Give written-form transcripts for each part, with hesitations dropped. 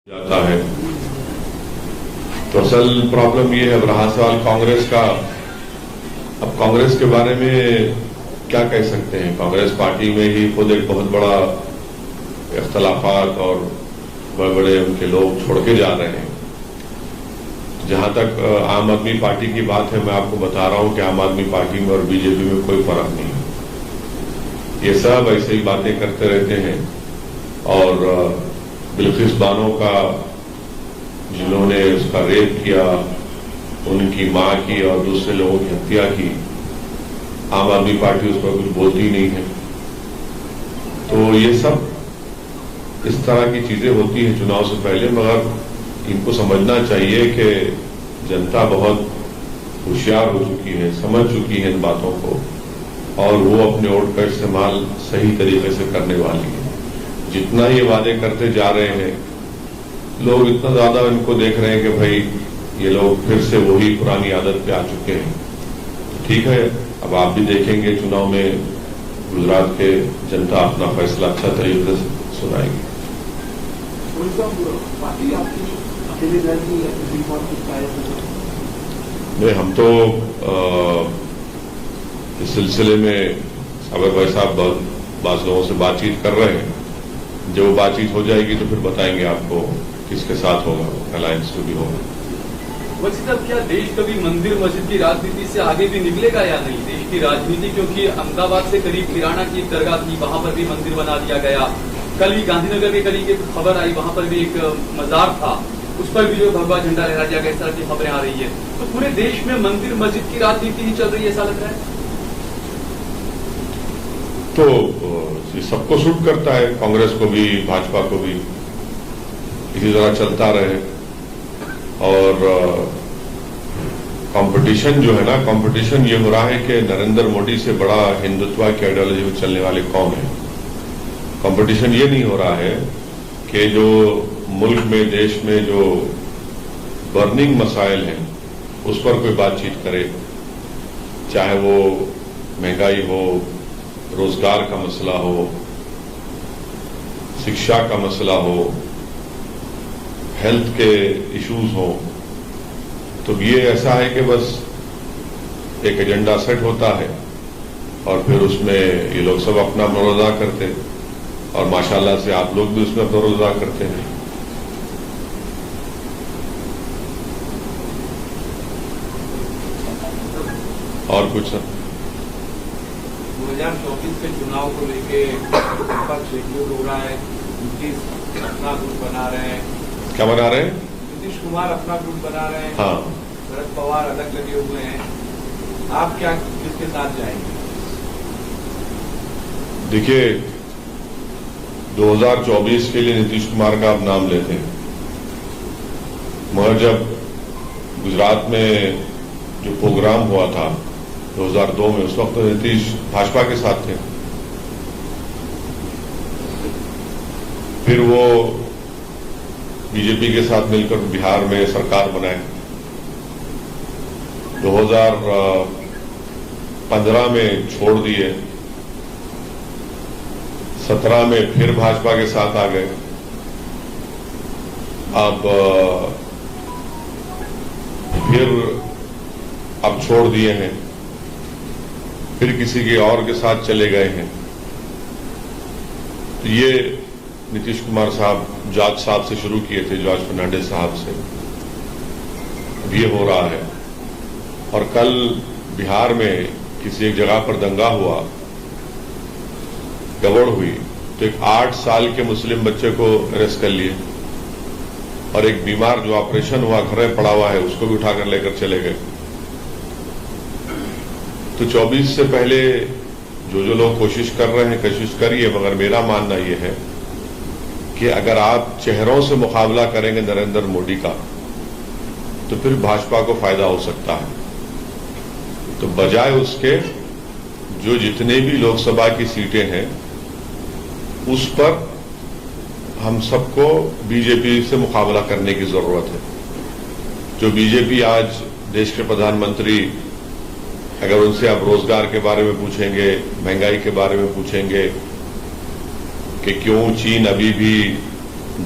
जाता है। तो असल प्रॉब्लम ये है, रहा सवाल कांग्रेस का। अब कांग्रेस के बारे में क्या कह सकते हैं? कांग्रेस पार्टी में ही खुद एक बहुत बड़ा इख्तलाफात और बड़े बड़े उनके लोग छोड़ के जा रहे हैं। जहां तक आम आदमी पार्टी की बात है, मैं आपको बता रहा हूं कि आम आदमी पार्टी में और बीजेपी में कोई फर्क नहीं है। ये सब ऐसे ही बातें करते रहते हैं। और बिल्किस बानो का जिन्होंने उसका रेप किया, उनकी मां की और दूसरे लोगों की हत्या की, आम आदमी पार्टी उस पर कुछ बोलती नहीं है। तो ये सब इस तरह की चीजें होती हैं चुनाव से पहले, मगर इनको समझना चाहिए कि जनता बहुत होशियार हो चुकी है, समझ चुकी है इन बातों को, और वो अपने वोट का इस्तेमाल सही तरीके से करने वाली है। जितना ये वादे करते जा रहे हैं, लोग इतना ज्यादा इनको देख रहे हैं कि भाई ये लोग फिर से वही पुरानी आदत पे आ चुके हैं। तो ठीक है, अब आप भी देखेंगे चुनाव में गुजरात के जनता अपना फैसला अच्छा तरीके से सुनाएगी। नहीं, हम तो इस सिलसिले में साबर भाई साहब बास लोगों से बातचीत कर रहे हैं। जब बातचीत हो जाएगी तो फिर बताएंगे आपको किसके साथ होगा, अलायंस जो भी होगा। वैसे साहब, क्या देश कभी मंदिर मस्जिद की राजनीति से आगे भी निकलेगा या नहीं? देश की राजनीति, क्योंकि अहमदाबाद से करीब किराना की एक दरगाह थी, वहां पर भी मंदिर बना दिया गया। कल ही गांधीनगर के करीब एक खबर आई, वहां पर भी एक मजार था, उस पर भी जो भगवा झंडा लहरा दिया गया, इस तरह की खबरें आ रही है। तो पूरे देश में मंदिर मस्जिद की राजनीति ही चल रही है, ऐसा लग रहा है। तो ये सबको सूट करता है, कांग्रेस को भी, भाजपा को भी। इसी तरह चलता रहे। और कंपटीशन जो है ना, कंपटीशन ये हो रहा है कि नरेंद्र मोदी से बड़ा हिंदुत्व की आइडियोलॉजी में चलने वाले कौन है। कंपटीशन ये नहीं हो रहा है कि जो मुल्क में, देश में जो बर्निंग मसाइल हैं उस पर कोई बातचीत करे, चाहे वो महंगाई हो, रोजगार का मसला हो, शिक्षा का मसला हो, हेल्थ के इश्यूज हो। तो ये ऐसा है कि बस एक एजेंडा सेट होता है और फिर उसमें ये लोग सब अपना रोल अदा करते हैं, और माशाल्लाह से आप लोग भी उसमें अपना रोल अदा करते हैं। और कुछ सर, 2024 के चुनाव को लेके विपक्ष एकजुट हो रहा है। नीतीश अपना गुट बना रहे हैं। क्या बना रहे हैं? नीतीश कुमार अपना गुट बना रहे हैं। हाँ, शरद पवार अलग लगे हुए हैं। आप क्या किसके साथ जाएंगे? देखिए, 2024 के लिए नीतीश कुमार का आप नाम लेते हैं, मगर जब गुजरात में जो प्रोग्राम हुआ था 2002 में, उस वक्त तो नीतीश भाजपा के साथ थे। फिर वो बीजेपी के साथ मिलकर बिहार में सरकार बनाए। 2015 में छोड़ दिए, 17 में फिर भाजपा के साथ आ गए। अब छोड़ दिए हैं, फिर किसी के और के साथ चले गए हैं। तो ये नीतीश कुमार साहब जॉर्ज साहब से शुरू किए थे, जॉर्ज फर्नांडिस साहब से। अब ये हो रहा है। और कल बिहार में किसी एक जगह पर दंगा हुआ, गड़बड़ हुई, तो एक 8 साल के मुस्लिम बच्चे को अरेस्ट कर लिए, और एक बीमार जो ऑपरेशन हुआ, घर में पड़ा हुआ है, उसको भी उठाकर लेकर चले गए। तो 24 से पहले जो लोग कोशिश कर रहे हैं, कोशिश करिए, मगर मेरा मानना यह है कि अगर आप चेहरों से मुकाबला करेंगे नरेंद्र मोदी का, तो फिर भाजपा को फायदा हो सकता है। तो बजाय उसके जो जितने भी लोकसभा की सीटें हैं, उस पर हम सबको बीजेपी से मुकाबला करने की जरूरत है। जो बीजेपी आज देश के प्रधानमंत्री, अगर उनसे आप रोजगार के बारे में पूछेंगे, महंगाई के बारे में पूछेंगे कि क्यों चीन अभी भी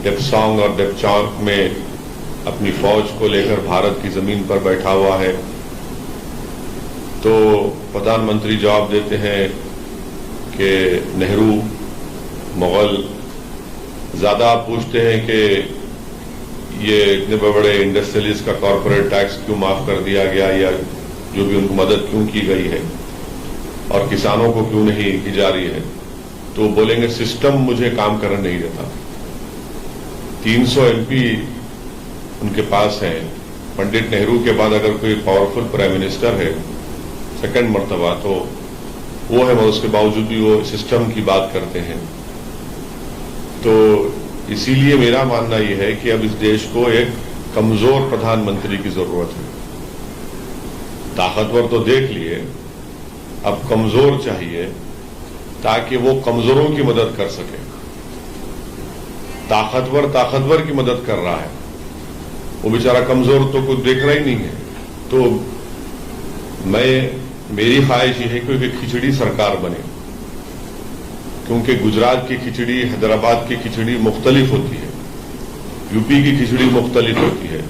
डेप्सांग और डेप्चांग में अपनी फौज को लेकर भारत की जमीन पर बैठा हुआ है, तो प्रधानमंत्री जवाब देते हैं कि नेहरू, मुगल। ज्यादा आप पूछते हैं कि ये इतने बड़े इंडस्ट्रियलिस्ट का कॉर्पोरेट टैक्स क्यों माफ कर दिया गया, या जो भी उनको मदद क्यों की गई है और किसानों को क्यों नहीं की जा रही है, तो बोलेंगे सिस्टम मुझे काम करने नहीं देता। 300 एमपी उनके पास है। पंडित नेहरू के बाद अगर कोई पावरफुल प्राइम मिनिस्टर है सेकंड मर्तबा, तो वो है, मगर उसके बावजूद भी वो सिस्टम की बात करते हैं। तो इसीलिए मेरा मानना यह है कि अब इस देश को एक कमजोर प्रधानमंत्री की जरूरत है। ताकतवर तो देख लिए, अब कमजोर चाहिए ताकि वो कमजोरों की मदद कर सके। ताकतवर की मदद कर रहा है, वो बेचारा कमजोर तो कुछ देख रहा ही नहीं है। तो मेरी ख्वाहिश ये है कि खिचड़ी सरकार बने, क्योंकि गुजरात की खिचड़ी, हैदराबाद की खिचड़ी मुख्तलिफ होती है, यूपी की खिचड़ी मुख्तलिफ होती है।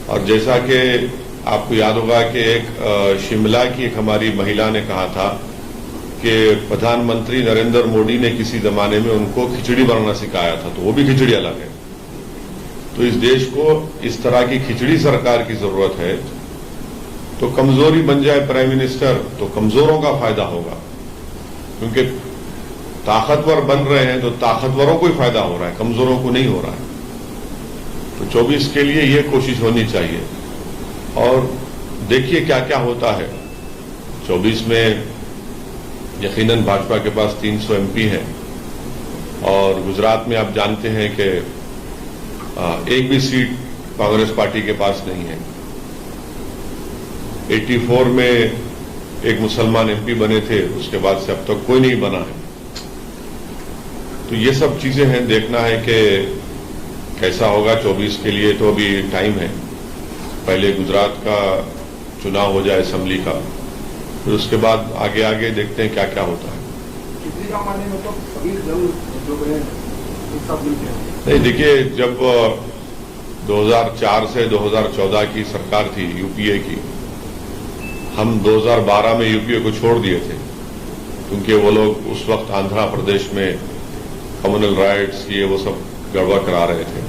और जैसा कि आपको याद होगा कि एक शिमला की एक हमारी महिला ने कहा था कि प्रधानमंत्री नरेंद्र मोदी ने किसी जमाने में उनको खिचड़ी बनाना सिखाया था, तो वो भी खिचड़ी अलग है। तो इस देश को इस तरह की खिचड़ी सरकार की जरूरत है। तो कमजोरी बन जाए प्राइम मिनिस्टर तो कमजोरों का फायदा होगा, क्योंकि ताकतवर बन रहे हैं तो ताकतवरों को ही फायदा हो रहा है, कमजोरों को नहीं हो रहा है। तो 24 के लिए ये कोशिश होनी चाहिए। और देखिए क्या क्या होता है। 24 में यकीनन भाजपा के पास 300 एमपी हैं, और गुजरात में आप जानते हैं कि एक भी सीट कांग्रेस पार्टी के पास नहीं है। 84 में एक मुसलमान एमपी बने थे, उसके बाद से अब तक कोई नहीं बना है। तो ये सब चीजें हैं, देखना है कि कैसा होगा। 24 के लिए तो अभी टाइम है, पहले गुजरात का चुनाव हो जाए असेंबली का, फिर उसके बाद आगे आगे देखते हैं क्या क्या होता है। किसी का मानने में तो सभी दल जो है सब मिलते हैं। नहीं, देखिए, जब 2004 से 2014 की सरकार थी यूपीए की, हम 2012 में यूपीए को छोड़ दिए थे, क्योंकि वो लोग उस वक्त आंध्र प्रदेश में कम्युनल राइट्स ये वो सब गड़बड़ करा रहे थे।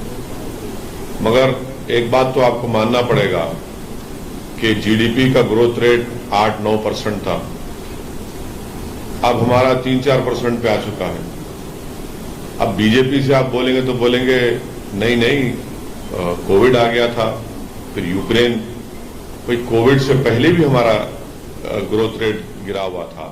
मगर एक बात तो आपको मानना पड़ेगा कि जीडीपी का ग्रोथ रेट 8-9% था, अब हमारा 3-4% पे आ चुका है। अब बीजेपी से आप बोलेंगे तो बोलेंगे नहीं, कोविड आ गया था, फिर यूक्रेन, कोई कोविड से पहले भी हमारा ग्रोथ रेट गिरा हुआ था।